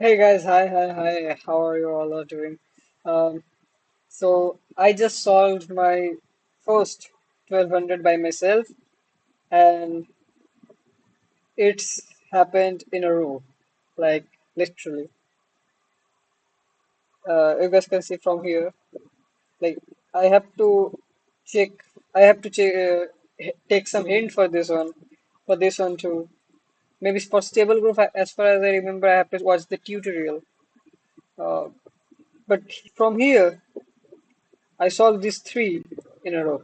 Hey guys, hi. How are you all are doing? Um, so I just solved my first 1200 by myself, and it's happened in a row, like literally. You guys can see from here. Like I have to check. I have to check. Take some hint for this one. For this one too. Maybe for stable group, as far as I remember, I have to watch the tutorial. Uh, but from here, I solved these three in a row.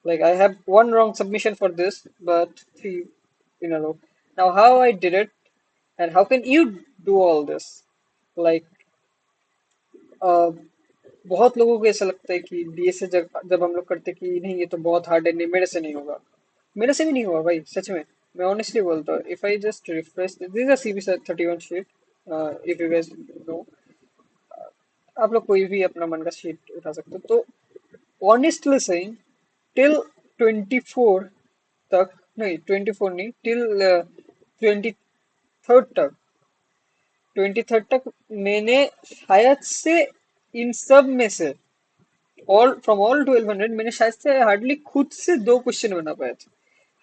Like I have one wrong submission for this, but three in a row. Now how I did it and how can you do all this? Like uh, बहुत लोगों को ऐसा लगता है कि DS से जब हम लोग करते हैं कि नहीं ये तो बहुत हार्ड है नहीं मेरे से नहीं होगा मेरे से भी नहीं हुआ भाई सच में मैं ऑनेस्टली बोलता हूँ if I just refresh this is CB 31 sheet if you guys know आप लोग कोई भी अपना मन का शीट उठा सकते हो तो ऑनेस्टली सेइंग टिल 24 तक नहीं 24 नहीं टिल 23rd तक 23rd तक मैंने शायद से इन सब में से ऑल फ्रॉम ऑल 1200 मैंने शायद से हार्डली खुद से दो क्वेश्चन बना पाए थे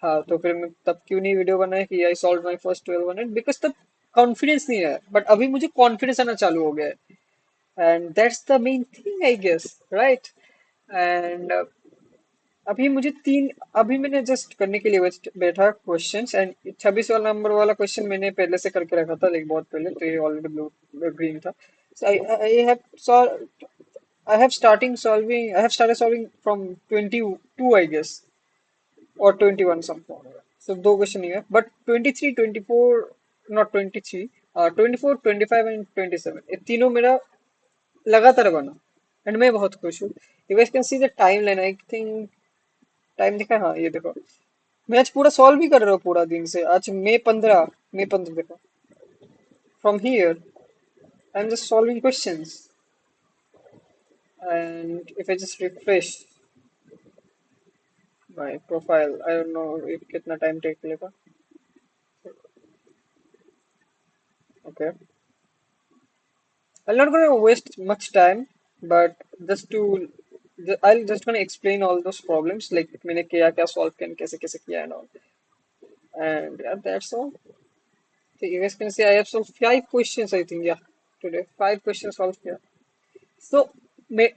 हाँ तो फिर मैं तब क्यों नहीं वीडियो बनाया कि I solve my first 1200 because तब कॉन्फिडेंस नहीं है बट अभी मुझे कॉन्फिडेंस आना चालू हो गया है and that's the main thing I guess right and अभी मुझे तीन अभी मैंने जस्ट करने के लिए बैठा क्वेश्चंस एंड 26 वाला नंबर वाला क्वेश्चन मैंने पहले से करके रखा था लाइक बहुत पहले तो ये ऑलरेडी ब्लू ग्रीन था so I have solved I have starting solving I have started solving from 22 I guess or 21 something so दो क्वेश्चन ही है but 23 24 not 23 24 25 and 27 ये तीनों मेरा लगातार बना एंड मैं बहुत खुश हूँ you guys can see the timeline I think time दिखा है हाँ ये देखो मैं आज पूरा सॉल्व भी कर रहा हूँ पूरा दिन से आज मई 15 देखो from here I am just solving questions and if I just refresh my profile I don't know if कितना टाइम टेक लेगा okay I'm not gonna waste much time but just to I'll just gonna explain all those problems like मैंने क्या क्या solve किया कैसे कैसे किया and all and yeah, that's all so you guys can see I have solved 5 questions I think yeah today 5 questions solved किया so मैं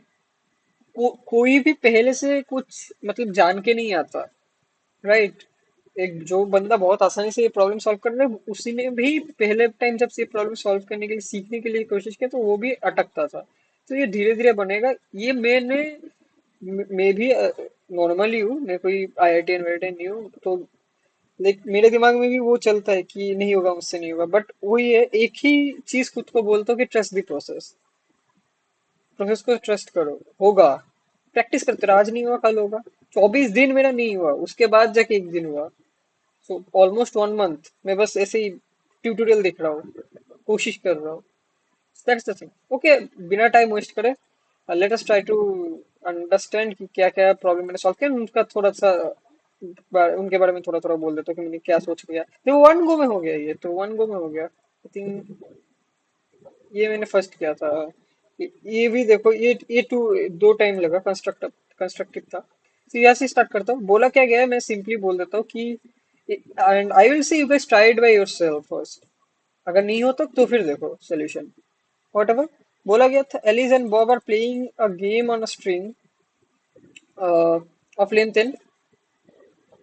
कोई भी पहले से कुछ मतलब जान के नहीं आता राइट एक जो बंदा बहुत आसानी से ये प्रॉब्लम सॉल्व कर रहा है उसी ने भी पहले टाइम जब से ये प्रॉब्लम सॉल्व करने के लिए सीखने के लिए कोशिश किया तो वो भी अटकता था तो ये धीरे धीरे बनेगा ये मैं भी नॉर्मली हूँ मैं कोई आईआईटी वाईआईटी नहीं हूँ तो लाइक मेरे दिमाग में भी वो चलता है कि नहीं होगा मुझसे नहीं होगा बट वही है एक ही चीज खुद को बोलता हूँ कि ट्रस्ट द प्रोसेस प्रोसेस को ट्रस्ट करो होगा प्रैक्टिस करते रहो आज नहीं हुआ कल होगा 24 दिन मेरा नहीं हुआ उसके बाद जाके एक दिन हुआ सो ऑलमोस्ट 1 मंथ मैं बस ऐसे ही ट्यूटोरियल देख रहा हूँ कोशिश कर रहा हूँ दैट्स द थिंग ओके बिना टाइम वेस्ट करे let us try to understand कि क्या क्या प्रॉब्लम मैंने सॉल्व किया उनका थोड़ा सा उनके बारे में थोड़ा थोड़ा बोल देता हूँ कि मैंने क्या सोच लिया तो वन गो में हो गया ये तो वन गो में हो गया आई थिंक ये मैंने फर्स्ट किया था ये भी देखो ये दो टाइम लगा कंस्ट्रक्टिव था तो यहाँ से स्टार्ट करता हूँ बोला क्या गया है मैं सिंपली बोल देता हूँ कि and I will see you guys try it by yourself first अगर नहीं हो तो फिर देखो सोल्यूशन व्हाटएवर बोला गया था Alice and Bob are playing a game on a string of length n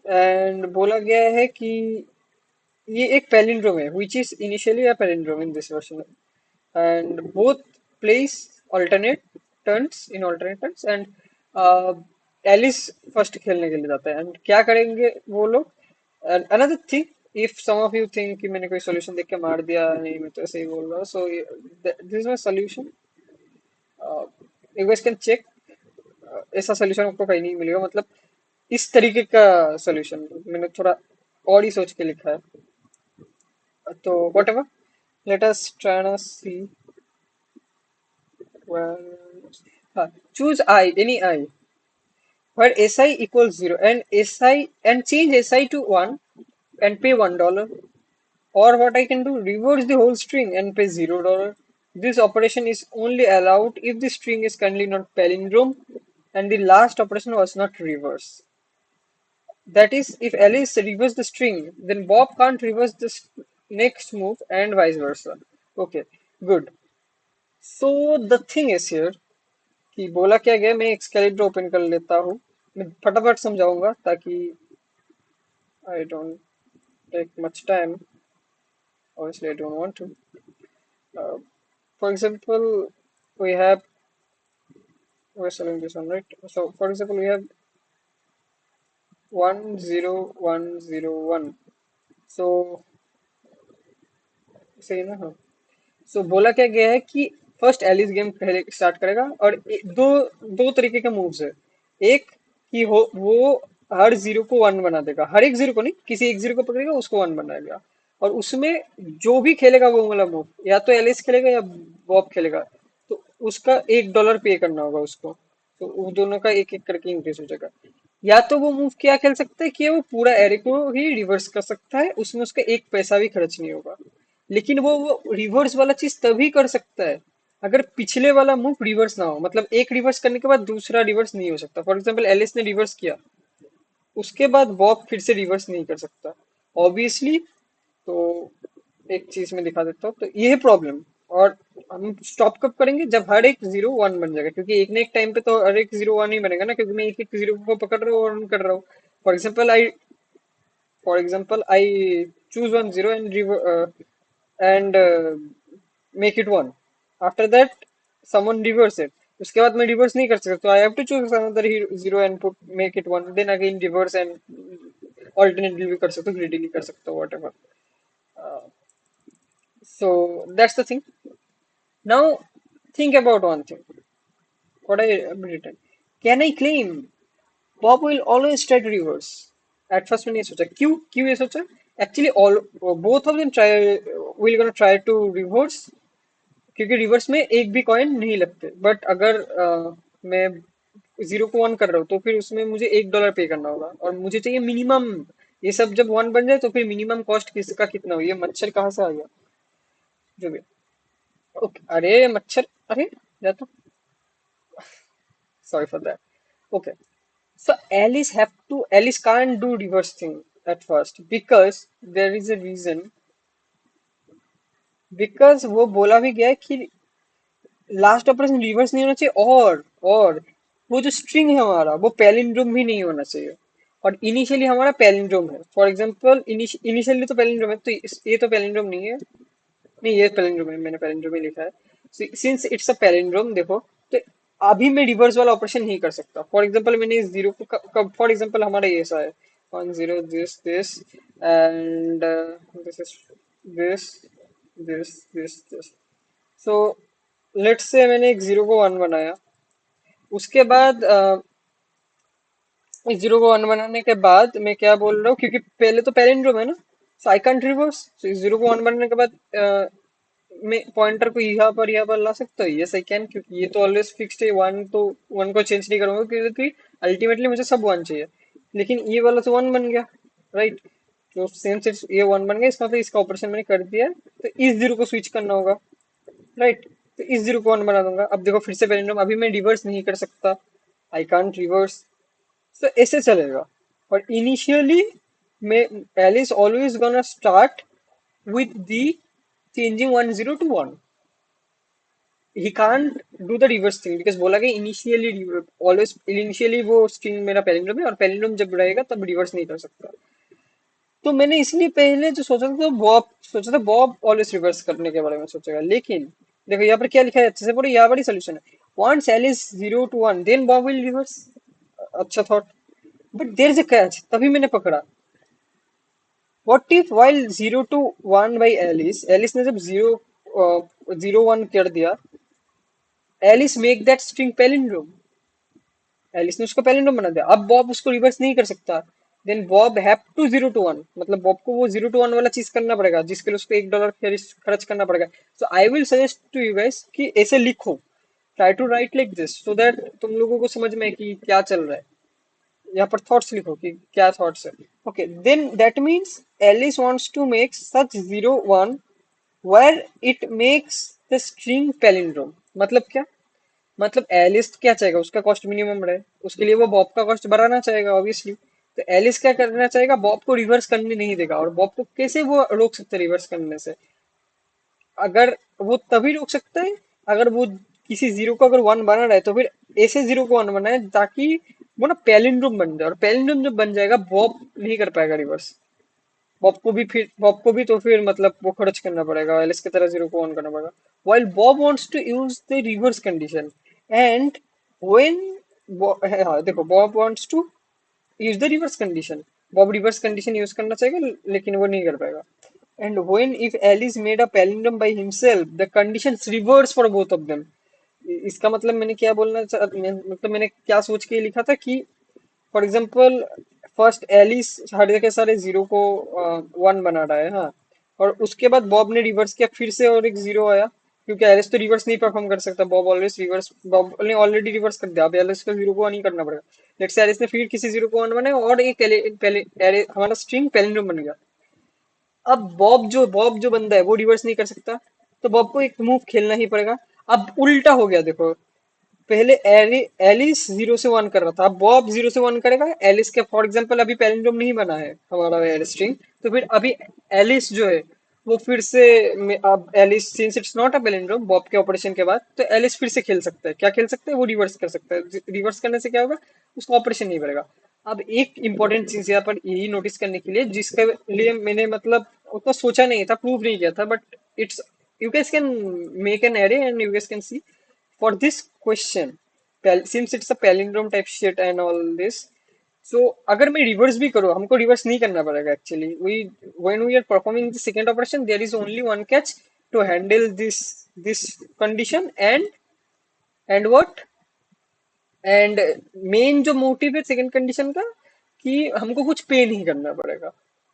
and बोला गया है कि ये एक पैलिंड्रोम है which is initially a palindrome in this version and both plays alternate alternate turns and uh, Alice first खेलने के लिए जाता है एंड क्या करेंगे वो लोग another thing if some of you think कि मैंने कोई सॉल्यूशन देख के मार दिया नहीं मैं तो ऐसे ही बोल रहा हूँ so this is my solution you guys can check ऐसा सॉल्यूशन आपको कहीं नहीं मिलेगा मतलब इस तरीके का सॉल्यूशन मैंने थोड़ा और ही सोच के लिखा है तो whatever let us try and see well, choose I any I where SI equals 0 and SI and change SI to 1 and pay $1 Or what I can do, reverse the whole string and pay $0. This operation is only allowed if the string is currently not palindrome and the last operation was not reverse. That is, if Alice reverses the string, then Bob can't reverse the next move and vice versa. Okay, good. So the thing is here कि बोला क्या गया, मैं Excalibur open कर लेता हूँ, मैं फटाफट समझाऊंगा ताकि I don't take much time. Obviously, I don't want to. Uh, for example, we have we're selling this one, right? So, for example, we have 10101. So, सही ना? हाँ. सो बोला क्या गया है कि फर्स्ट एलिस गेम पहले स्टार्ट करेगा और दो दो तरीके के मूव्स है. एक कि वो हर जीरो को वन बना देगा, हर एक जीरो को नहीं, किसी एक जीरो को पकड़ेगा उसको वन बनाएगा, और उसमें जो भी खेलेगा वो वाला मूव या तो एलिस खेलेगा या बॉब खेलेगा, तो उसका $1 पे करना होगा उसको. तो वो दोनों का एक एक करके इंक्रीज हो जाएगा. या तो वो मूव क्या खेल सकता है कि वो पूरा एरे को ही रिवर्स कर सकता है, उसमें उसका एक पैसा भी खर्च नहीं होगा. लेकिन वो रिवर्स वाला चीज तभी कर सकता है अगर पिछले वाला मूव रिवर्स ना हो, मतलब एक रिवर्स करने के बाद दूसरा रिवर्स नहीं हो सकता. फॉर एग्जाम्पल एलिस ने रिवर्स किया, उसके बाद बॉब फिर से रिवर्स नहीं कर सकता ऑब्वियसली. तो एक चीज में दिखा देता हूँ, तो ये है प्रॉब्लम. और हम स्टॉप कब करेंगे, जब हर एक जीरो वन बन जाएगा, क्योंकि एक ना एक टाइम पे तो हर एक जीरो वन ही बनेगा ना, क्योंकि मैं एक एक जीरो को पकड़ रहा हूँ और रन कर रहा हूँ. For example I for example I choose one zero and make it one. After that, someone reverse it. उसके बाद मैं reverse नहीं कर सकता, तो I have to choose another zero and put make it one. Then again reverse and alternately भी कर सकता हूँ, greedily कर सकता हूँ, whatever. Uh, so that's the thing. Now think about one thing. What I have written. Can I claim Bob will always try to reverse? At first मैंने ये सोचा, क्यों ये सोचा? Actually all both of them will gonna try to reverse, क्योंकि reverse में एक भी कॉइन नहीं लगते. बट अगर मैं जीरो को वन कर रहा हूँ तो फिर उसमें मुझे $1 पे करना होगा और मुझे चाहिए मिनिमम. ये सब जब वन बन जाए तो फिर मिनिमम कॉस्ट किसका कितना हो. ये मच्छर कहाँ से आ गया, जो भी. ओके, अरे मच्छर, अरे जाता. Sorry for that. Okay, so Alice can't do reverse thing at first because there is a reason. because वो बोला भी गया है कि लास्ट ऑपरेशन रिवर्स नहीं होना चाहिए, और वो जो स्ट्रिंग है हमारा वो पैलिंड्रोम भी नहीं होना चाहिए. और इनिशियली हमारा पैलिंड्रोम है. फॉर एग्जांपल इनिशियली तो पैलिंड्रोम है, तो ये तो पैलिंड्रोम नहीं है. नहीं, ये पैलिंड्रोम है, मैंने पैलिंड्रोम ही लिखा है. सिंस इट्स अ पैलिंड्रोम, देखो, तो अभी मैं रिवर्स वाला ऑपरेशन नहीं कर सकता. फॉर एग्जांपल मैंने इस जीरो को, फॉर एग्जांपल हमारा ये ऐसा है 10 this and this is this this. So let's say मैंने एक जीरो को वन बनाया, उसके बाद इस जीरो को वन बनाने के बाद मैं क्या बोल रहा हूँ, क्योंकि पहले तो पैलिंड्रोम है ना, सो आई कांट रिवर्स. तो इस जीरो को वन बनाने के बाद मैं पॉइंटर को यहाँ पर ला सकता हूँ. यस आई कैन, क्योंकि ये तो ऑलवेज फिक्स्ड है वन, तो वन को चेंज नहीं करूंगा क्योंकि अल्टीमेटली मुझे सब वन चाहिए. लेकिन ये वाला तो वन बन गया, राइट. तो सेम से ये वन बन गया, इसका मतलब इसका ऑपरेशन मैंने कर दिया है, तो इस जीरो को स्विच करना होगा, राइट. तो इस जीरो को वन बना दूंगा. अब देखो फिर से पैलिंड्रोम, अभी मैं रिवर्स नहीं कर सकता, आई कांट रिवर्स. तो ऐसे चलेगा. और इनिशियली मैं Alice always gonna start with the changing 10 to 1. He can't do the reverse thing because बोला कि इनिशियली वो स्ट्रिंग मेरा पैलिंड्रोम है, और पैलिंड्रोम जब रहेगा तब रिवर्स नहीं कर सकता. तो मैंने इसलिए पहले जो सोचा था, तो बॉब ऑलवेज रिवर्स करने के बारे में सोचेगा. लेकिन देखो यहाँ पर क्या लिखा है, अच्छे से पढ़ो, यहाँ बड़ी सोल्यूशन है. Once L is 0 to 1 then Bob will reverse. अच्छा thought, but there is a catch. तभी मैंने पकड़ा. What if while 0 to 1 by Alice ने जब जीरो वन कर दिया, Alice make that string palindrome. Alice ने उसको पैलिंड्रोम बना दिया. अब बॉब उसको रिवर्स नहीं कर सकता. Then Bob have to 0 to 1, मतलब बॉब को वो 0 to 1 वाला चीज करना पड़ेगा जिसके लिए उसको $1 खर्च करना पड़ेगा. So I will suggest to you guys कि ऐसे लिखो, try to write like this, so that तुम लोगों को समझ में कि क्या चल रहा है. यहाँ पर थॉट्स लिखो कि क्या थॉट्स है. Okay, then that means Alice wants to make such 0 1 where it makes the string palindrome. मतलब क्या? मतलब एलिस क्या चाहेगा, उसका कॉस्ट मिनिमम रहे, उसके लिए वो बॉब का कॉस्ट बढ़ाना चाहेगा ऑब्वियसली। तो एलिस क्या करना चाहेगा, बॉब को रिवर्स करने नहीं देगा। और बॉब को कैसे वो रोक सकते हैं रिवर्स करने से? अगर वो तभी रोक सकता है अगर वो किसी जीरो को अगर वन बना रहा है तो फिर ऐसे जीरो को वन बनाए ताकि वो ना पैलिंड्रोम बन जाए। और पैलिंड्रोम जब बन जाएगा बॉब नहीं कर पाएगा रिवर्स। बॉब को भी तो फिर मतलब वो खर्च करना पड़ेगा, एलिस की तरह जीरो को ऑन करना पड़ेगा। while Bob wants to use the reverse condition and when हाँ देखो, Bob wants to use the reverse condition, Bob reverse condition use करना चाहेगा लेकिन वो नहीं कर पाएगा। and when if Alice made a palindrome by himself the conditions reverse for both of them। इसका मतलब मैंने क्या मतलब मैंने क्या सोच के लिखा था कि फॉर एग्जाम्पल फर्स्ट एलिस हर जगह सारे जीरो को वन बना रहा है, हाँ। और उसके बाद बॉब ने रिवर्स किया, फिर से और एक जीरो आया, क्योंकि एलिस तो रिवर्स नहीं परफॉर्म कर सकता, बॉब ऑलवेज रिवर्स, बॉब ने ऑलरेडी रिवर्स कर दिया, अब एलिस को जीरो को वन ही करना पड़ेगा। लेट्स से एलिस ने फिर किसी जीरो को वन बनाया और एक हमारा स्ट्रिंग पैलिंड्रोम बन गया। अब बॉब जो बंदा है वो रिवर्स नहीं कर सकता, तो बॉब को एक मूव खेलना ही पड़ेगा। अब उल्टा हो गया देखो, पहले एलिस जीरो से वन कर रहा था, अब बॉब जीरो से वन करेगा। एलिस के फॉर एग्जांपल अभी पैलिंड्रोम नहीं बना है हमारा एल स्ट्रिंग, तो फिर अभी एलिस जो है वो फिर से अब Alice since it's not a palindrome Bob के ऑपरेशन के बाद, तो एलिस फिर से खेल सकता है। क्या खेल सकता है, वो रिवर्स कर सकता है। रिवर्स करने से क्या होगा, उसका ऑपरेशन नहीं बढ़ेगा। अब एक इंपॉर्टेंट चीज यहाँ पर यही नोटिस करने के लिए, जिसके लिए मैंने मतलब उतना सोचा नहीं था, प्रूव नहीं किया था, but it's you guys can make an array and you guys can see for this question, since it's a palindrome type shit and all this, so अगर मैं रिवर्स भी करूँ, हमको रिवर्स नहीं करना पड़ेगा actually. We when we are performing the second operation there is only one catch to handle this condition and what and main जो motive है सेकंड कंडीशन का, कि हमको कुछ पे नहीं करना पड़ेगा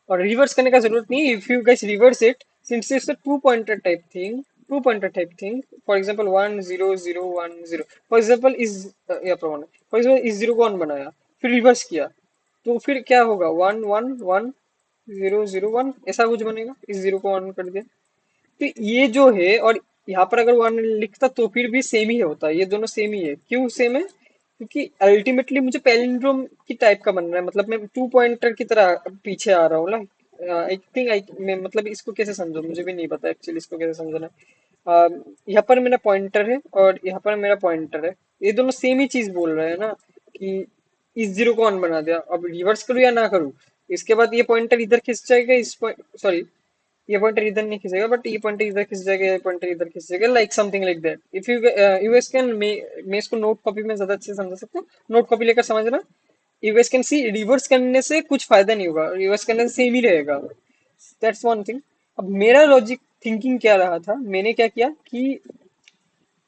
और रिवर्स करने का जरूरत नहीं। If you guys reverse it, since it's a two pointer type thing, for example 1 0 0 1 0, for example इस या प्रमाण फॉर एग्जांपल इस जीरो को वन बनाया फिर रिवर्स किया, तो फिर क्या होगा, 1 1 1 0 0 1 ऐसा कुछ बनेगा, इस जीरो को वन कर दिया। तो ये जो है, और यहाँ पर अगर वन लिखता तो फिर भी सेम ही होता, ये दोनों सेम ही है। क्यों सेम है, क्योंकि अल्टीमेटली मुझे पैलिंड्रोम की टाइप का बनना है, मतलब मैं टू पॉइंटर की तरह पीछे आ रहा हूँ ना। आई थिंक आई मैं मतलब इसको कैसे समझूं, मुझे भी नहीं पता एक्चुअली इसको कैसे समझना है। यहाँ पर मेरा पॉइंटर है और यहाँ पर मेरा पॉइंटर है, ये दोनों सेम ही चीज बोल रहे हैं ना, कि इस जीरो को ऑन बना दिया, अब रिवर्स करूँ या ना करूँ। इसके बाद ये पॉइंटर इधर खिंच जाएगा, इस पॉइंट सॉरी ये पॉइंटर इधर नहीं खींचेगा, बट ये पॉइंटर इधर खींच जाएगा, ये पॉइंटर इधर खींच जाएगा, like something like that. If you you guys can, मैं इसको नोट कॉपी में ज्यादा अच्छे से समझा सकता हूँ, नोट कॉपी लेकर समझना। You guys can see reverse करने से कुछ फायदा नहीं होगा, रिवर्स करने से सेम ही रहेगा। That's one thing. अब मेरा लॉजिक थिंकिंग क्या रहा था, मैंने क्या किया कि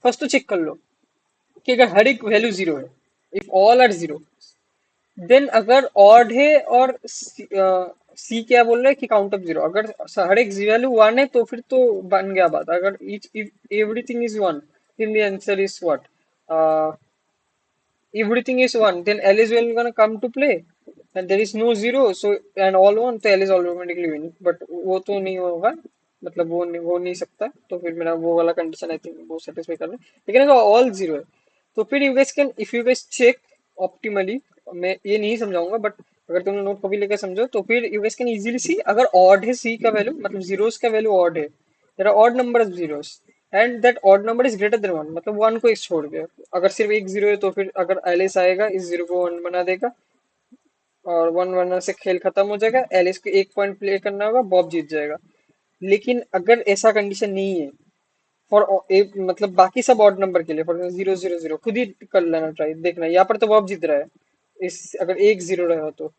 फर्स्ट तो चेक कर लो कि अगर हर एक वैल्यू जीरो है, if all are zero, then अगर ऑड है और सी क्या बोल रहा है कि काउंट ऑफ जीरो, अगर हर एक वैल्यू वन है तो फिर तो बन गया बात। अगर etch everything is one then the answer is what, uh, everything is one, then L is well gonna come to play, and there is no zero, so and all one, तो L is automatically win। but वो तो नहीं होगा, मतलब वो नहीं सकता, तो फिर मेरा वो वाला कंडीशन आई थिंक वो सेटिस्फाई कर रहा है। लेकिन अगर ऑल जीरो है तो फिर you guys can, if you guys check optimally, मैं ये नहीं समझाऊंगा बट अगर तुमने नोट कॉपी लेकर समझो तो फिर यू गाइस कैन इजीली सी, अगर ऑड है सी का वैल्यू, मतलब जीरोस का वैल्यू ऑड है, there are odd number of zeros and that odd number is greater than one, मतलब वन को एक छोड़ के। अगर सिर्फ एक जीरो है तो फिर अगर एलिस आएगा इस जीरो को वन बना देगा और वन बनने से खेल खत्म हो जाएगा, एलिस को एक पॉइंट प्ले करना होगा, बॉब जीत जाएगा। लेकिन अगर ऐसा कंडीशन नहीं है फॉर मतलब बाकी सब ऑड नंबर के लिए, फॉर 0 0 0, खुद ही कर लेना ट्राई, देखना यहाँ पर तो बॉब जीत रहा है, इस अगर एक जीरो रहा तो,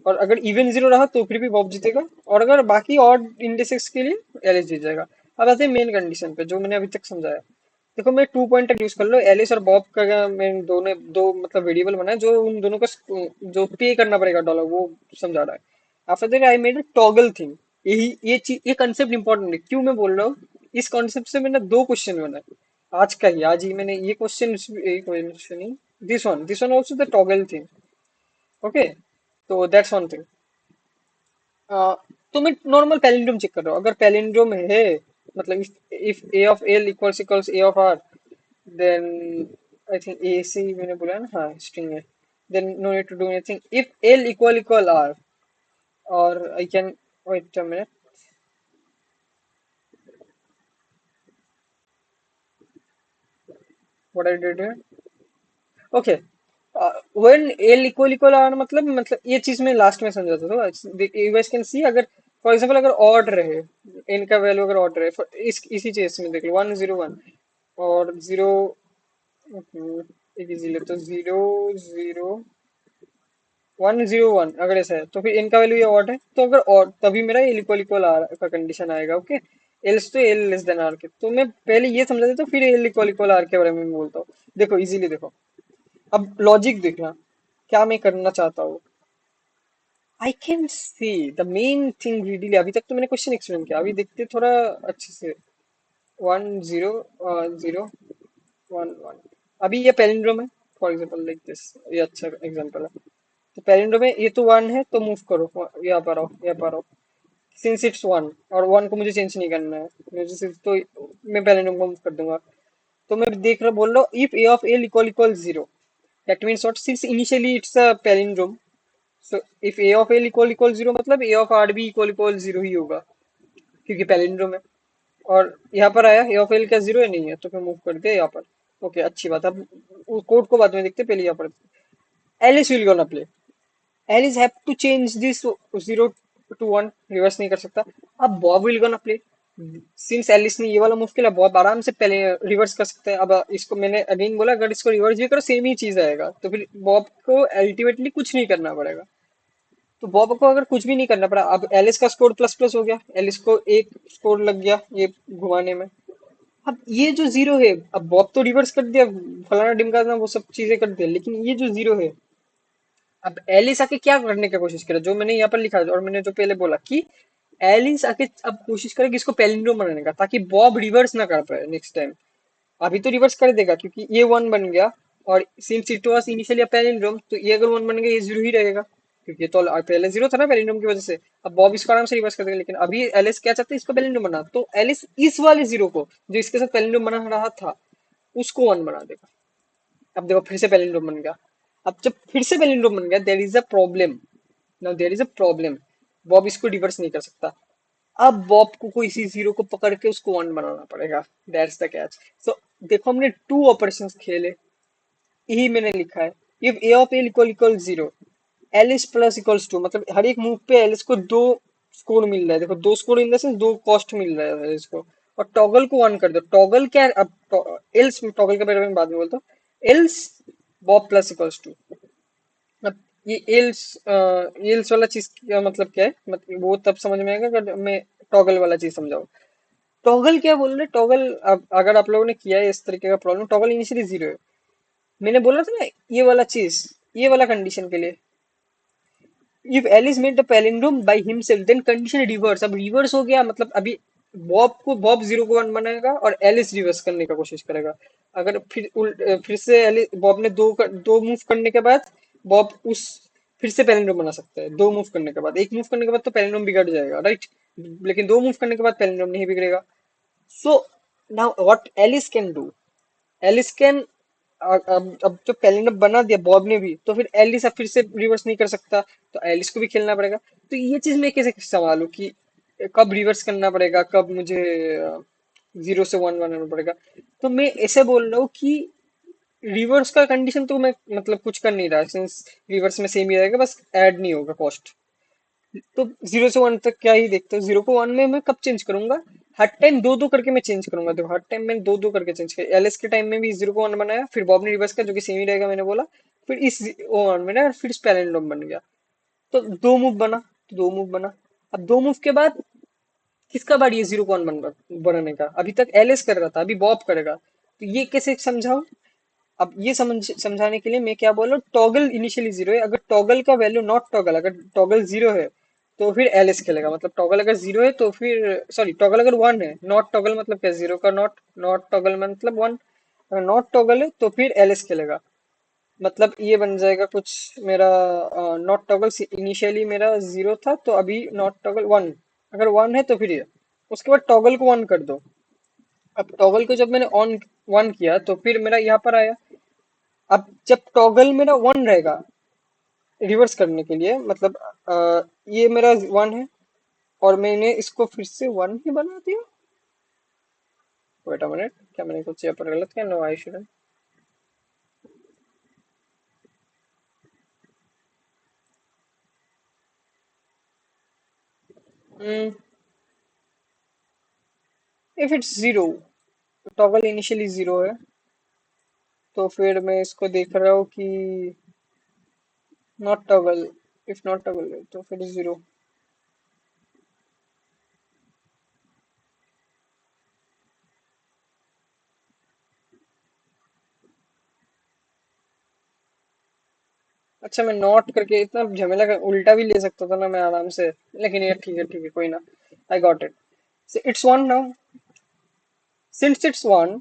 और अगर इवन जीरो रहा तो फिर भी बॉब जीतेगा, और अगर बाकी ऑड इंडिसेस के लिए एलिस जीत जाएगा। अब आते हैं मेन कंडीशन पे जो मैंने अभी तक समझाया। देखो मैं टू पॉइंटर यूज कर लो, एलिस और बॉब का मैं दोनों दो मतलब वेरिएबल बनाया जो उन दोनों को जो पे करना पड़ेगा डॉलर, वो समझा रहा है। After that I made a toggle thing. यही ये चीज, ये कंसेप्ट इंपॉर्टेंट है, क्यों मैं बोल रहा हूँ, इस कॉन्सेप्ट से मैंने दो क्वेश्चन बनाए आज ही मैंने ये क्वेश्चन, एक question he, this one also the toggle thing. Okay, तो दैट्स वन थिंग। तो मैं नॉर्मल पैलिंड्रोम चेक कर रहा हूँ, अगर पैलिंड्रोम है मतलब if A of L equals A of R, then I think A से ही मैंने बोला ना, हाँ स्ट्रिंग है, then no need to do anything if L equal R, और I can wait a minute, what I did here, okay, when L equal R मतलब ये चीज मैं लास्ट में समझाता था, तो यू गाइस कैन सी, अगर फॉर एग्जांपल अगर ऑड रहे, इनका वैल्यू अगर ऑड रहे, इसी चीज में देख लो 1 0 1 और 0, एक इजी ले तो 0 0 1 0 1, अगर ऐसा है तो फिर इनका वैल्यू ये ऑड है, तो अगर ऑड तभी मेरा एल इक्वल आर का कंडीशन आएगा, ओके। एल्स तो एल लेस देन आर के, तो मैं पहले ये समझा देता हूँ फिर एल इक्वल आर के बारे में बोलता हूँ। देखो इजीली देखो, अब लॉजिक देखना क्या मैं करना चाहता हूँ। I can see the main thing greedily, अभी तक तो मैंने क्वेश्चन एक्सप्लेन किया, अभी देखते थोड़ा अच्छे से। 1 0 0 1 1, अभी ये पैलिंड्रोम है, फॉर एग्जांपल लाइक दिस, ये अच्छा एग्जांपल है। तो पैलिंड्रोम में ये तो 1 है, तो मूव करो यहाँ पर आओ, यहाँ पर आओ, सिंस इट्स 1 और 1 को मुझे चेंज नहीं करना है, मुझे सिर्फ तो मैं पैलिंड्रोम को मूव कर दूंगा। तो मैं देख रहा बोल रहा हूँ if A of l equal 0, that means what, since initially it's a palindrome, so if A of l equal 0 मतलब ए ऑफ आर भी इक्वल 0 ही होगा, क्योंकि पैलिंड्रोम है। और यहाँ पर आया ए ऑफ एल क्या 0 है, नहीं है, तो फिर मूव कर दिया यहाँ पर। ओके अच्छी बात, अब कोड को बाद में देखते हैं, पहले यहाँ पर Alice will gonna play, Alice have to change this 0 to 1, reverse नहीं कर सकता। अब Bob will gonna play, since Alice ने ये वाला मूव किया, बॉब आराम से पहले रिवर्स कर सकते हैं। अब इसको मैंने अगेन बोला, अगर इसको रिवर्स भी करो सेम ही चीज आएगा, तो फिर बॉब को अल्टीमेटली कुछ नहीं करना पड़ेगा। तो बॉब को अगर कुछ भी नहीं करना पड़ा, अब एलिस का स्कोर प्लस प्लस हो गया, एलिस को एक स्कोर लग गया ये घुमाने में। अब ये जो 0 है, अब बॉब तो रिवर्स कर दिया, फलाना डिमकाना वो सब चीजें कर दिया, लेकिन ये जो 0 है, अब एलिस आके क्या करने की कोशिश करे, जो मैंने यहाँ पर लिखा है और मैंने जो पहले बोला कि एलिस आके अब कोशिश करे कि इसको पैलिंड्रोम बनाने का, ताकि बॉब रिवर्स ना कर पाए नेक्स्ट टाइम। अभी तो रिवर्स कर देगा क्योंकि ये 1 बन गया, और since it was initially a palindrome, तो ये अगर 1 बन गया ये 0 ही रहेगा, क्योंकि ये तो पहले 0 था ना पैलिंड्रोम की वजह से। अब बॉब इसको आराम से रिवर्स कर देगा, लेकिन अभी एलिस क्या चाहते हैं, इसको पैलिंड्रोम बना, तो एलिस इस वाले 0 को जो इसके साथ पैलिंड्रोम बना रहा था उसको 1 बना देगा। अब देखो फिर से पैलिंड्रोम बन गया। अब जब फिर से पैलिंड्रोम बन गया, there is a problem, now there is a problem, Bob इसको रिवर्स नहीं कर सकता। अब बॉब को कोई इसी 0 को पकड़ के उसको 1 बनाना पड़ेगा, दैट्स द कैच। सो देखो हमने 2 ऑपरेशंस खेले, यही मैंने लिखा है, if A of l equal 0, Alice plus equals 2, मतलब हर एक मूव पे एलिस को 2 स्कोर मिल रहा है, देखो 2 score in the sense 2 cost मिल रहा है इसको। और टॉगल को 1 कर दो, टॉगल क्या है, अब एल्स टॉगल के बारे में बाद में बोलता हूँ, एल्स बॉब प्लस इक्वल्स 2। अब ये एल्स एल्स वाला चीज का मतलब क्या है, मतलब वो तब समझ में आएगा अगर मैं टॉगल वाला चीज समझाऊँ। टॉगल क्या बोल रहे, टॉगल अगर आप लोगों ने किया है इस तरीके का प्रॉब्लम, टॉगल इनिशियली 0 है, मैंने बोला था ना ये वाला चीज, ये वाला कंडीशन के लिए, if Alice made the palindrome by himself then condition reverse, अब रिवर्स हो गया, मतलब अभी बॉब 0 को 1 बनाएगा और एलिस रिवर्स करने का कोशिश करेगा। अगर फिर से एलिस बॉब ने दो मूव करने के बाद बॉब उस फिर से पैलिंड्रोम बना सकता है, 2 मूव करने के बाद, एक मूव करने के बाद तो पैलिंड्रोम बिगड़ जाएगा राइट, लेकिन 2 मूव करने के बाद पैलिंड्रोम नहीं बिगड़ेगा। So now what Alice can do, Alice can, अब जो पैलिंड्रोम बना दिया बॉब ने भी, तो फिर एलिस अब फिर से रिवर्स नहीं कर सकता, तो एलिस को भी खेलना पड़ेगा। तो ये चीज मैं कैसे संभालूं कि कब रिवर्स करना पड़ेगा, कब मुझे 0 से 1 बनाना पड़ेगा। तो मैं ऐसे बोल रहा हूँ कि रिवर्स का कंडीशन तो मैं मतलब कुछ कर नहीं रहा, सिंस रिवर्स में सेम ही रहेगा, बस ऐड नहीं होगा कॉस्ट। तो 0 से 1 तक क्या ही देखते हो, 0 को 1 में मैं कब चेंज करूंगा, हर टाइम दो दो करके मैं चेंज करूंगा, देखो हर टाइम मैं दो दो करके चेंज किया, एलएस के टाइम में भी 0 को 1 बनाया, फिर बॉब ने रिवर्स किया जो कि सेम ही रहेगा मैंने बोला, फिर इस 1 बनाया और फिर स्पेलेंडोम बन गया। तो 2 मूव बना, तो 2 मूव बना। अब 2 मूव के बाद किसका बारी है 0 को 1 बनाने का, अभी तक एलएस कर रहा था, अभी बॉब करेगा, तो ये कैसे समझाओ। अब ये समझाने के लिए मैं क्या बोल रहा हूँ, टॉगल इनिशियली 0 है, अगर टॉगल का वैल्यू नॉट टॉगल, अगर टॉगल 0 है तो फिर एलिस खेलेगा, मतलब टॉगल अगर 0 है तो फिर सॉरी टॉगल अगर 1 है, नॉट टॉगल मतलब क्या, 0 का नॉट, नॉट टॉगल मतलब 1, अगर नॉट टॉगल है तो फिर एलिस खेलेगा। मतलब ये बन जाएगा कुछ मेरा, नॉट टॉगल इनिशियली मेरा 0 था, तो अभी नॉट टॉगल 1, अगर वन है तो फिर ये, उसके बाद टॉगल को ऑन कर दो। अब टॉगल को जब मैंने ऑन वन किया तो फिर मेरा यहाँ पर आया। अब जब टॉगल मेरा वन रहेगा रिवर्स करने के लिए, मतलब ये मेरा वन है और मैंने इसको फिर से वन ही बना दिया। वेट अ मिनट, क्या मैंने कुछ यहाँ पर गलत किया? No I shouldn't. If it's zero, toggle initially zero है, तो फिर मैं इसको देख रहा हूँ कि not toggle, if not toggle तो फिर जीरो। अच्छा, मैं नॉट करके इतना झमेला कर उल्टा भी ले सकता था ना मैं आराम से, लेकिन ये ठीक है कोई ना। I got it. It's one now. Since it's one,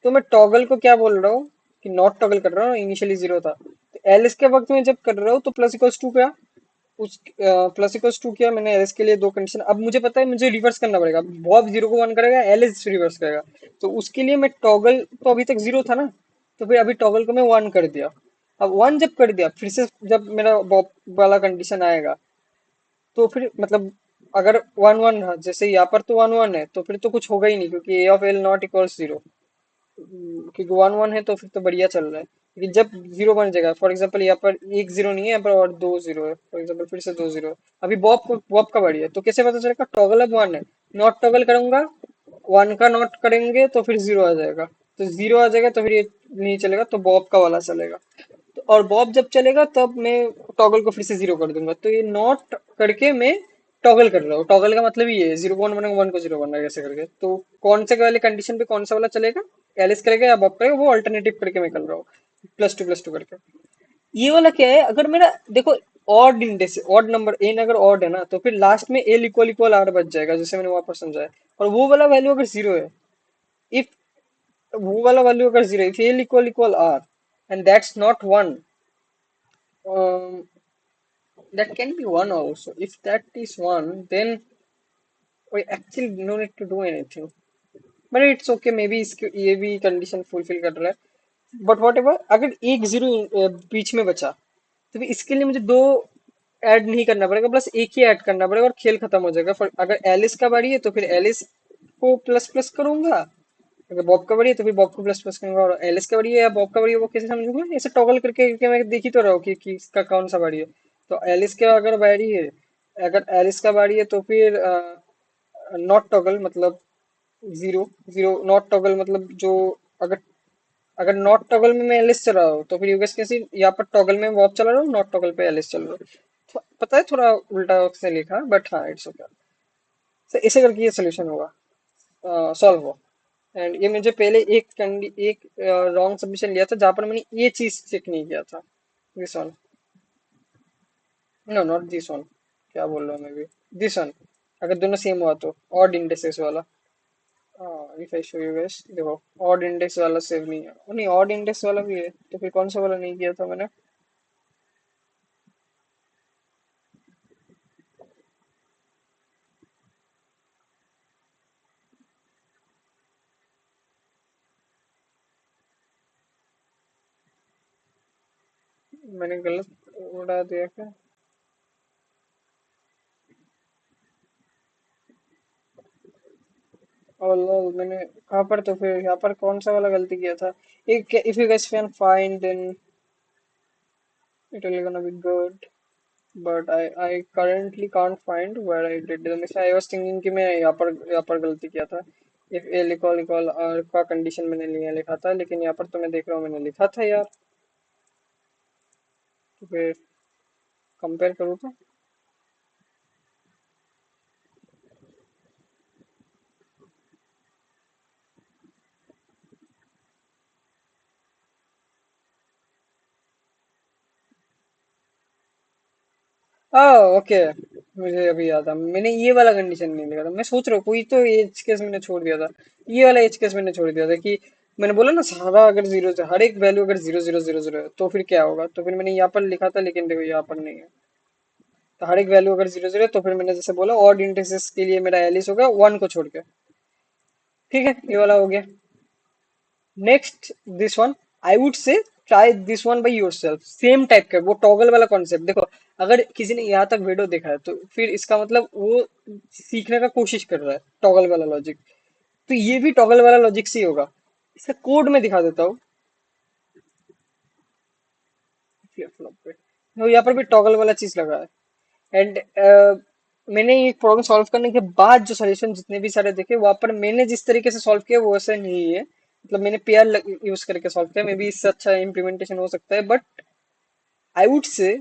तो मैं टॉगल को क्या बोल रहा हूँ कि नॉट टॉगल कर रहा हूँ, इनिशियली जीरो था, तो एलिस के वक्त में जब कर रहा हूँ तो प्लस इक्वल्स टू क्या, उस प्लस इक्वल्स टू किया मैंने एलिस के लिए दो कंडीशन। अब मुझे पता है मुझे रिवर्स करना पड़ेगा, बॉब जीरो को वन करेगा, एलिस रिवर्स करेगा, तो उसके लिए मैं टॉगल तो अभी तक जीरो था ना, तो फिर अभी टॉगल को मैं वन कर दिया। अब वन जब कर दिया फिर से जब मेरा बॉब वाला कंडीशन आएगा, तो फिर मतलब अगर वन वन, जैसे यहाँ पर तो वन वन है तो फिर तो कुछ होगा ही नहीं, क्योंकि A of L not equals zero. क्योंकि वन वन है तो फिर तो बढ़िया चल रहा है। लेकिन जब जीरो बन जाएगा, फॉर एग्जाम्पल यहाँ पर एक जीरो नहीं है, यहाँ पर और दो जीरो है, फॉर एग्जाम्पल फिर से दो जीरो है, अभी बॉब का बढ़िया है, तो कैसे पता चलेगा? टॉगल अब वन है, नॉट टॉगल करूंगा, वन का नॉट करेंगे तो फिर जीरो आ जाएगा, तो जीरो आ जाएगा तो फिर ये नहीं चलेगा, तो बॉब का वाला चलेगा। तो और बॉब जब चलेगा तब मैं टॉगल को फिर से जीरो कर दूंगा, तो ये नॉट करके मैं टॉगल कर रहा हूँ। टॉगल का मतलब ये है जीरो को वन बनेगा, वन को जीरो बनना है, ऐसे करके। तो कौन से वाले कंडीशन पे कौन सा वाला चलेगा, एलिस करेगा या बॉब करेगा, वो अल्टरनेटिव करके मैं कर रहा हूँ, प्लस टू करके। ये वाला क्या है, अगर मेरा देखो odd index, odd number n अगर ऑड है ना, तो फिर लास्ट में एल इक्वल इक्वल आर बच जाएगा, जैसे मैंने वहां पर समझाया। और वो वाला वैल्यू अगर जीरो है, इफ वो वाला वैल्यू अगर zero, if L equal equal R and that's not one, that can be one also. If that is one, then we actually no need to do anything. But it's okay, maybe इसके ये भी condition fulfil कर रहा है। But what ever, अगर एक zero बीच में बचा, तो फिर इसके लिए मुझे दो ऐड नहीं करना पड़ेगा, बस एक ही ऐड करना पड़ेगा और खेल खत्म हो जाएगा। अगर एलिस का बारी है तो फिर एलिस को प्लस प्लस करूंगा, अगर बॉब का बड़ी है तो फिर बॉब को प्लस प्लस करूंगा, और एलिस का बड़ी है या बॉब का बड़ी है वो कैसे समझूंगा, ऐसे टॉगल करके, क्योंकि मैं देख ही तो रहा हूँ कि इसका कौन सा बड़ी है। तो एलिस का अगर बारी है, अगर एलिस का बारी है तो फिर नॉट टॉगल मतलब जीरो, जीरो नॉट टॉगल मतलब जो, अगर अगर नॉट टॉगल में मैं एलिस चला रहा हूँ तो फिर यूगस कैसे, यहाँ पर टॉगल में बॉब चला रहा हूँ, नॉट टॉगल पे एलिस चल रहा हूँ। पता है थोड़ा उल्टा से लिखा, बट हाँ इट्स ओके। तो ऐसे करके ये सोल्यूशन होगा, सॉल्व हो। एंड ये मुझे पहले एक रॉन्ग सबमिशन लिया था जहां पर मैंने ये चीज चेक नहीं किया था। This one, no not this one, क्या बोल रहा हूँ मैं भी, दिस वन। अगर दोनों सेम हुआ तो ऑड इंडेक्सेस वाला, if I show you guys, देखो ऑड इंडेक्स वाला सेव नहीं है, नहीं ऑड इंडेक्स वाला भी है, तो फिर कौन सा वाला नहीं किया था मैंने? मैंने गलत उड़ा दिया क्या? और मैंने कहाँ पर, तो फिर यहाँ पर कौन सा वाला गलती किया था? एक, if you guys can find then it will gonna be good, but I currently can't find where I did the mistake. I was thinking कि मैं यहाँ पर गलती किया था। if a इक्वल r का कंडीशन मैंने लिया लिखा था, लेकिन यहाँ पर तो मैं देख रहा हूँ मैंने लिखा था यार, तो फिर कंपेयर करूँ तो ओके, मुझे अभी याद था, मैंने ये वाला कंडीशन नहीं लिखा था। मैं सोच रहा हूँ कोई तो एज केस मैंने छोड़ दिया था, ये वाला एज केस मैंने छोड़ दिया था कि मैंने बोला ना सारा अगर जीरो से हर एक वैल्यू अगर जीरो जीरो जीरो जीरो है तो फिर क्या होगा, तो फिर मैंने यहाँ पर लिखा था, लेकिन देखो यहाँ पर नहीं है। तो हर एक वैल्यू अगर जीरो जीरो है तो फिर मैंने जैसे बोला ऑड इंडिसेस के लिए मेरा एलिस होगा वन को छोड़ के। ठीक है, ये वाला हो गया। Next this one, I would say try this one by yourself, same type का वो टॉगल वाला कॉन्सेप्ट। देखो अगर किसी ने यहाँ तक वीडियो देखा है तो फिर इसका मतलब वो सीखने का कोशिश कर रहा है टॉगल वाला लॉजिक। तो ये भी टॉगल वाला लॉजिक से ही होगा। इसका कोड में दिखा देता हूँ। फ्लिप फ्लॉप पे तो यहाँ पर भी टॉगल वाला चीज लगा है। एंड मैंने ये प्रॉब्लम सॉल्व करने के बाद जो सॉल्यूशन जितने भी सारे देखे वहां पर मैंने जिस तरीके से सॉल्व किया वो ऐसा नहीं है। मतलब मैंने पेयर यूज करके सॉल्व किया, मे बी इससे अच्छा इम्प्लीमेंटेशन हो सकता है, बट आई वुड से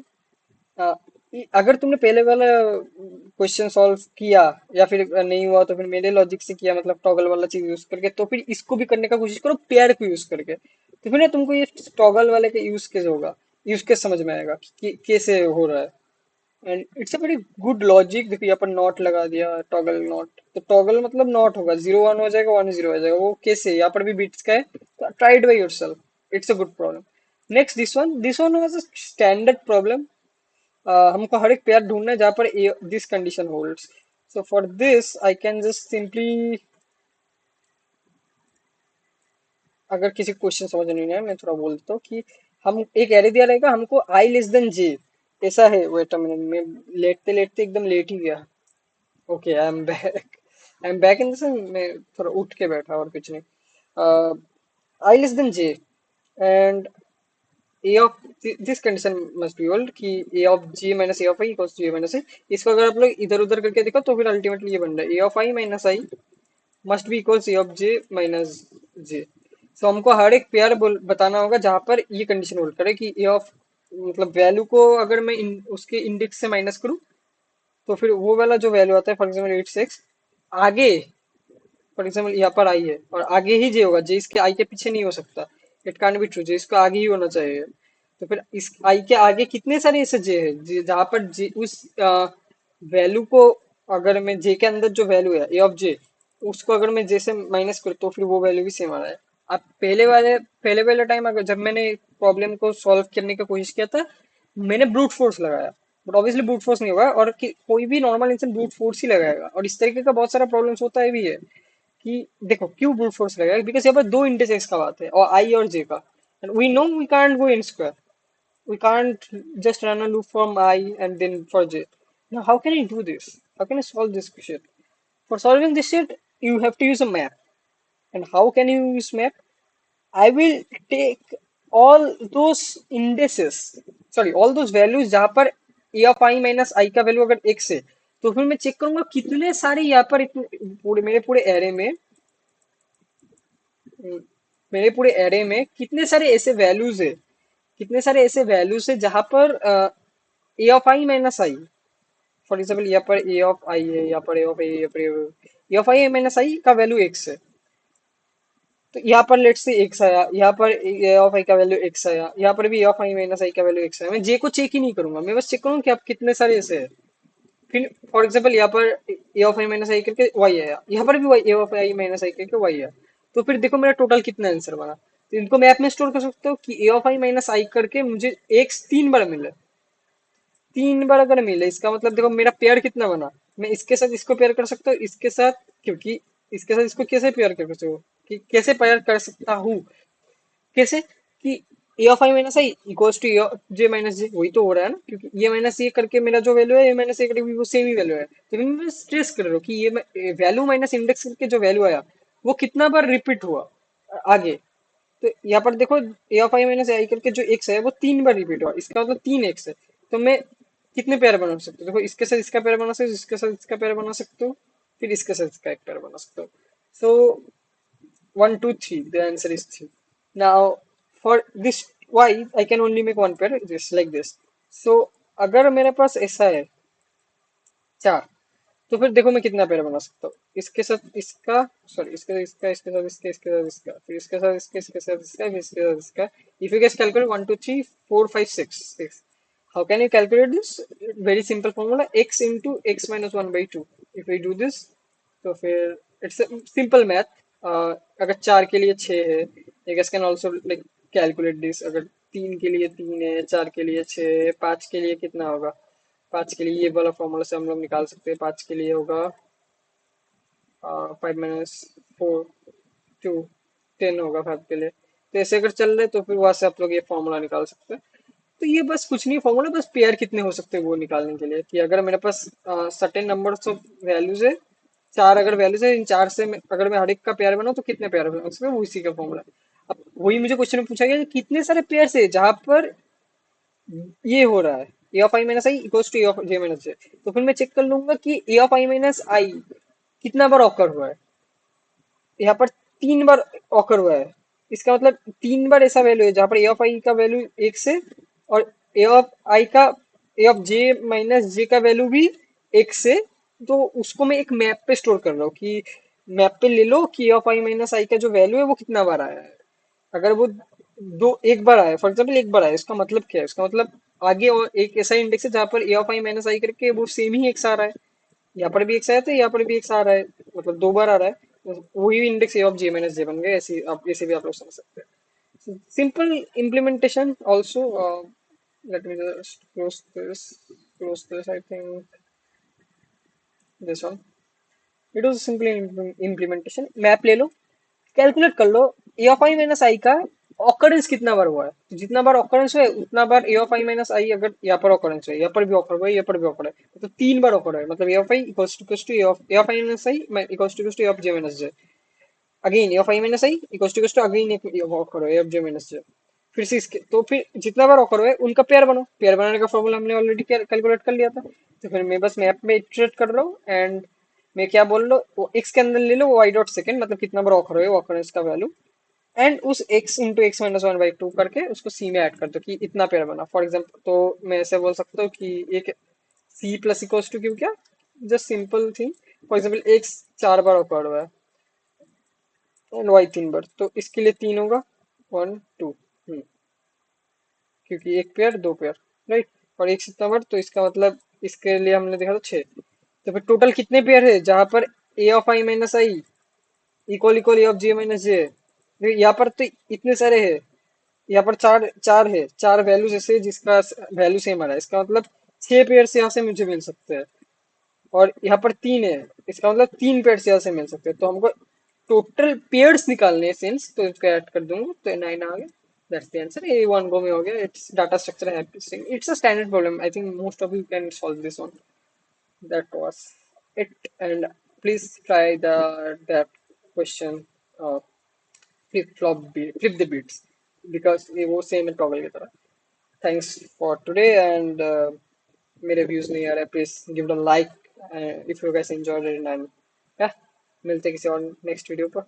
अगर तुमने पहले वाला क्वेश्चन सॉल्व किया या फिर नहीं हुआ तो फिर मेरे लॉजिक से किया, मतलब टॉगल वाला चीज यूज करके, तो फिर इसको भी करने का कोशिश करो पेयर को यूज करके। तो फिर ना तुमको ये टॉगल वाले का यूज कैसे होगा, यूज केस समझ में आएगा कि कैसे हो रहा है। And it's a very good logic. देखो यहाँ पर नॉट लगा दिया, टॉगल नॉट, तो टॉगल मतलब नॉट होगा, जीरो वन हो जाएगा, वन जीरो हो जाएगा, वो कैसे, यहाँ पर भी बिट्स का है। Tried by yourself, it's a good problem. Next this one was a standard problem. हमको हर एक पेयर ढूंढना है जहाँ पर this condition holds. So for this I can just simply, अगर किसी क्वेश्चन समझ नहीं आया मैं थोड़ा बोल देता हूँ कि हम एक एरे दिया रहेगा हमको आई लेस देन जे, ऐसा है। वेट अ मिनट, मैं लेटते लेटते एकदम लेट ही गया। Okay, I am back in the, मैं थोड़ा उठ के बैठा और कुछ नहीं। I less than J and A of this condition must be hold कि A of G minus A of I equals to A minus I. इसको अगर आप लोग इधर उधर करके देखो तो फिर अल्टीमेटली ये बन रहा है A of I minus I must be equals A of J minus J. So हमको हर एक पेयर बताना होगा जहां पर ये कंडीशन होल्ड करे कि ए ऑफ, मतलब वैल्यू को अगर मैं उसके इंडेक्स से माइनस करूं तो फिर वो वाला जो वैल्यू आता है, फॉर एग्जाम्पल 8 6 आगे, फॉर एग्जाम्पल यहाँ पर आई है और आगे ही जे होगा, जे इसके आई के पीछे नहीं हो सकता। इट कांट बी ट्रू, जे इसको आगे ही होना चाहिए। तो फिर इस आई के आगे कितने सारे ऐसे जे है जहाँ पर जे उस वैल्यू को, अगर मैं जे के अंदर जो वैल्यू है ए ऑफ जे, उसको अगर मैं जे से माइनस करूँ तो फिर वो वैल्यू भी सेम आ रहा है। अब पहले वाले टाइम अगर जब मैंने प्रॉब्लम को सॉल्व करने की कोशिश किया था मैंने ब्रूट फोर्स लगाया, बट ऑब्वियसली ब्रूट फोर्स नहीं होगा, और कोई भी नॉर्मल इंसान ब्रूट फोर्स ही लगाएगा, और इस तरीके का बहुत सारा प्रॉब्लम्स होता है भी है कि देखो क्यों ब्रूट फोर्स लगाएगा, बिकॉज यहाँ पर दो इंटरसेक्स का बात है और आई और जे का, and we know we can't go in square, we can't just run a loop from I and then for j. Now, how can I do this? How can I solve this shit? For solving this shit, you have to use a map. And how can you use map? I will take all those indices, sorry, all those values जहाँ पर a of I minus आई का value अगर x है, तो फिर मैं check करूंगा कितने सारे यहाँ पर इतने पूरे मेरे पूरे एरे में, मेरे पूरे एरे में कितने सारे ऐसे वैल्यूज है, कितने सारे ऐसे वैल्यूज है जहां पर A of I minus I, for example यहाँ पर ए ऑफ आई है, यहाँ पर ए ऑफ आई, यहाँ पर ए ऑफ आई माइनस आई का वैल्यू एक्स है, तो यहाँ पर लेट से एक्स आया, यहाँ पर ए ऑफ आई का वैल्यू एक्स आया, यहाँ पर भी ए ऑफ आई माइनस आई का वैल्यू एक्स आया। मैं जे को चेक ही नहीं करूंगा, मैं बस चेक करूंगा कि आप कितने सारे ऐसे है। फिर फॉर एग्जाम्पल यहाँ पर A of I minus I करके वाई आया, यहाँ पर भी Y A of I minus I करके वाई आया, तो फिर देखो मेरा टोटल कितना आंसर बना। तो इनको मैप में स्टोर कर सकते हो कि A of I minus I करके मुझे एक्स 3 बार मिले, 3 बार अगर मिले इसका मतलब देखो मेरा पेयर कितना बना। मैं इसके साथ इसको पेयर कर सकता हूँ, इसके साथ, क्योंकि इसके साथ इसको कैसे पेयर कर सकते हो, कि कैसे पेयर कर सकता हूँ, कैसे कि A of I minus I equals to J minus J, वही तो हो रहा है ना, क्योंकि ये माइनस ये करके मेरा जो वैल्यू है ए माइनस ए करके भी वो सेम ही वैल्यू है। तो मैं स्ट्रेस कर रहा हूँ कि ये वैल्यू माइनस इंडेक्स करके जो वैल्यू आया वो कितना बार रिपीट हुआ आगे। तो यहाँ पर देखो ए ऑफ आई माइनस आई करके जो एक्स है वो 3 बार रिपीट हुआ, इसका मतलब 3 एक्स है। तो मैं कितने पेयर बना सकते हो, देखो इसके साथ इसका पेयर बना सकते हो, इसके साथ इसका पेयर बना सकते हो, फिर इसके साथ इसका एक पेयर बना सकते हो। सो 1 2 3, the answer is 3. Now for this y I can only make one pair, just like this. So अगर मेरे पास ऐसा है 4, तो फिर देखो मैं कितना पेयर बना सकता हूँ, इसके साथ इसका, सॉरी इसके साथ इसका, इसके साथ इसका, इसके साथ इसका, फिर इसके साथ इसका, इसके साथ इसका, फिर इसके साथ इसका। If you guys calculate 1 2 3 4 5 6 6, how can you calculate this? Very simple formula, x into x minus 1 by 2. If we do this तो फिर इट्स सिंपल मैथ। अगर 4 के लिए 6 है, you guys can also like calculate this, अगर 3 के लिए 3 है, 4 के लिए 6 है, 5 के लिए कितना होगा, पाँच के लिए ये वाला फॉर्मूला से हम लोग निकाल सकते हैं। पाँच के लिए होगा 5 - 4 2 10 होगा 5 के लिए। तो ऐसे अगर चल रहे तो फिर वहां से आप लोग ये फॉर्मूला निकाल सकते हैं। तो ये बस कुछ नहीं, फॉर्मूला बस पेयर कितने हो सकते हैं वो निकालने के लिए, कि अगर मेरे पास सर्टेन नंबर्स ऑफ वैल्यूज है, चार अगर वैल्यूज है, इन चार से अगर मैं हर एक का पेयर बनाऊं तो कितने पेयर बना सकते हैं, वो इसी का फॉर्मूला। अब वही मुझे क्वेश्चन में पूछा गया कि कितने सारे पेयर है जहां पर ये हो रहा है, A of I minus I equals to A of J minus J. तो फिर मैं चेक कर लूंगा कि ए ऑफ आई माइनस आई कितना बार ऑकर हुआ है। यहाँ पर तीन बार ऑकर हुआ है, इसका मतलब तीन बार ऐसा वैल्यू है जहां पर ए ऑफ आई का वैल्यू एक से, और ए ऑफ आई का, ए ऑफ जे माइनस जे का वैल्यू भी एक से। तो उसको मैं एक मैप पे स्टोर कर रहा हूँ कि मैप पे ले लो कि ए ऑफ आई माइनस आई का जो वैल्यू है वो कितना बार आया है। अगर वो दो एक बार आया, फॉर एग्जाम्पल एक बार आया, इसका मतलब क्या है, इसका मतलब आगे और एक ऐसा इंडेक्स है जहां पर A of I minus I करके वो सेम ही एक सा आ रहा है। यहाँ पर भी एक सा है तो यहाँ पर भी एक सा आ रहा है, मतलब दो बार आ रहा है। तो वही index A of J minus J बन गए, ऐसे आप ऐसे भी आप लोग समझ सकते हैं। Simple implementation also. Let me just close this I think this one. It was simply implementation. Map ले लो, कैलकुलेट कर लो ए ऑफ आई माइनस आई का ऑकरेंस कितना बार हुआ है। तो जितना बार ऑकरेंस हुआ है उतना बार ए ऑफ आई माइनस आई, अगर यहाँ पर ऑकरेंस है, यहाँ पर भी ऑकर हुआ है, यहाँ पर भी ऑकर है, तो तीन बार ऑकर है, मतलब A of I equals to A of I minus I equals to A of J minus J. Again A of I minus I equals to again एक ऑकर है, ए ऑफ जे माइनस जे। फिर से इसके तो फिर जितना बार occur हुआ है उनका पेयर बनो। पेयर बनाने का फॉर्मूला हमने ऑलरेडी कैलकुलेट कर लिया था। तो फिर मैं बस मैप में इटरेट कर रहा हूँ, एंड मैं क्या बोल रहा हूँ, वो एक्स के अंदर ले लो वाई डॉट सेकेंड, मतलब कितना बार ऑकर हुआ है वो ऑकरेंस का वैल्यू, एंड उस x into x minus one by two करके उसको c में ऐड कर दो कि इतना पेयर बना। फॉर एग्जाम्पल तो मैं ऐसे बोल सकता हूँ कि एक c प्लस इक्वल्स टू क्यों, क्या just simple thing. For example x चार बार ऑकर हुआ है एंड y तीन बार, तो इसके लिए तीन होगा, वन टू, क्योंकि एक पेयर दो पेयर, राइट। और एक इतना बार, तो इसका मतलब इसके लिए हमने देखा था छः। तो फिर टोटल कितने पेयर है जहां पर A of I minus I equal equal A of J minus J. यहाँ पर तो इतने सारे हैं, यहाँ पर चार चार है, चार वैल्यूज ऐसे हैं जिसका वैल्यू सेम आ रहा है, इसका मतलब छह पेयर यहाँ से मुझे मिल सकते हैं। और यहाँ पर तीन है, इसका मतलब तीन पेयर यहाँ से मिल सकते हैं। तो हमको टोटल पेयर्स निकालने हैं सिंस, तो इसको ऐड कर दूंगा तो नाइन आ गया। दैट्स द आंसर, ये वन गो में हो गया। इट्स डाटा स्ट्रक्चर है, it's a standard problem, I think most of you can solve this one. That was it, and please try the that question, flip the beats, because ये वो same है toggle की तरह। Thanks for today, and मेरे views नहीं आ रहे, please give it a like if you guys enjoyed it, and या मिलते हैं किसी और नेक्स्ट वीडियो पर।